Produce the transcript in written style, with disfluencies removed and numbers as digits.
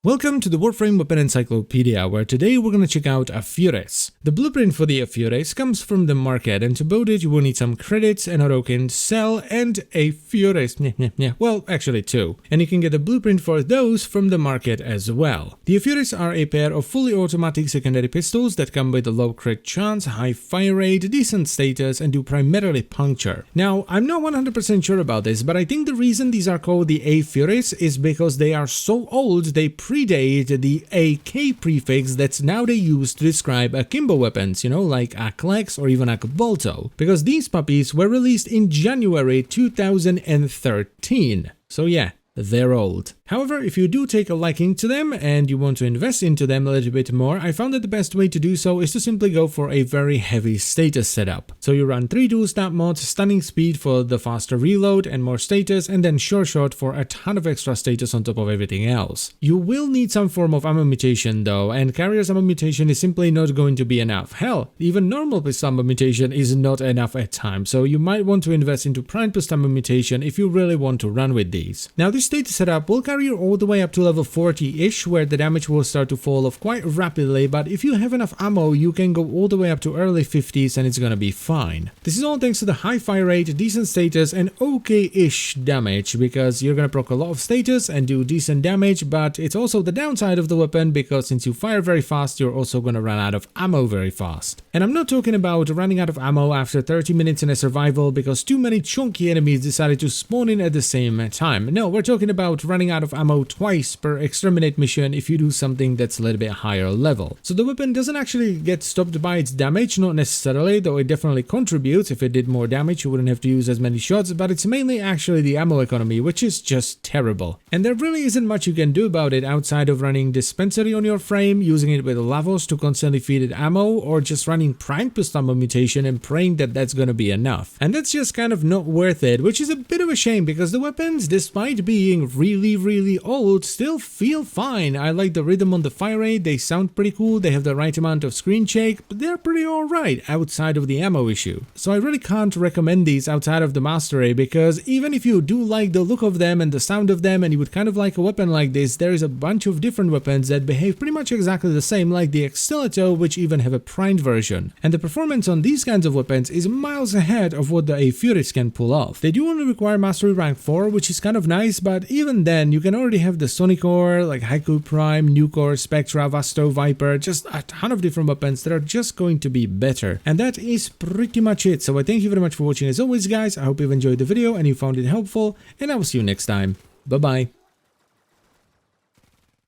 Welcome to the Warframe Weapon Encyclopedia, where today we're going to check out Afuris. The blueprint for the Afuris comes from the market, and to build it you will need some credits, an token, cell, and Afuris. Well, actually two. And you can get a blueprint for those from the market as well. The Afuris are a pair of fully automatic secondary pistols that come with a low crit chance, high fire rate, decent status, and do primarily puncture. Now, I'm not 100% sure about this, but I think the reason these are called the Afuris is because they are so old they predate the AK prefix that's nowadays used to describe akimbo weapons, like Aklex or even Akbolto, because these puppies were released in January 2013. So yeah, they're old. However, if you do take a liking to them and you want to invest into them a little bit more, I found that the best way to do so is to simply go for a very heavy status setup. So you run 3 dual snap mods, stunning speed for the faster reload and more status, and then sure shot for a ton of extra status on top of everything else. You will need some form of ammo mutation though, and carrier's ammo mutation is simply not going to be enough. Hell, even normal pistol ammo mutation is not enough at times, so you might want to invest into prime pistol ammo mutation if you really want to run with these. Now this status setup will carry you all the way up to level 40-ish, where the damage will start to fall off quite rapidly, but if you have enough ammo you can go all the way up to early 50s and it's gonna be fine. This is all thanks to the high fire rate, decent status, and okay-ish damage, because you're gonna proc a lot of status and do decent damage, but it's also the downside of the weapon because since you fire very fast you're also gonna run out of ammo very fast. And I'm not talking about running out of ammo after 30 minutes in a survival because too many chunky enemies decided to spawn in at the same time. No, we're talking about running out of ammo twice per exterminate mission if you do something that's a little bit higher level. So the weapon doesn't actually get stopped by its damage, not necessarily, though it definitely contributes. If it did more damage you wouldn't have to use as many shots, but it's mainly actually the ammo economy, which is just terrible. And there really isn't much you can do about it outside of running dispensary on your frame, using it with Lavos to constantly feed it ammo, or just running prime pistol ammo mutation and praying that that's gonna be enough. And that's just kind of not worth it, which is a bit of a shame because the weapons, despite being really old, still feel fine. I like the rhythm on the fire rate, they sound pretty cool, they have the right amount of screen shake, but they're pretty alright outside of the ammo issue. So I really can't recommend these outside of the mastery, because even if you do like the look of them and the sound of them and you would kind of like a weapon like this, there is a bunch of different weapons that behave pretty much exactly the same, like the Extillato, which even have a primed version. And the performance on these kinds of weapons is miles ahead of what the Afuris can pull off. They do only require mastery rank 4, which is kind of nice, but even then you can already have the Sonicor, like Haiku Prime, Nucor, Spectra, Vasto, Viper, just a ton of different weapons that are just going to be better. And that is pretty much it. So I thank you very much for watching as always, guys. I hope you've enjoyed the video and you found it helpful, and I will see you next time. Bye bye.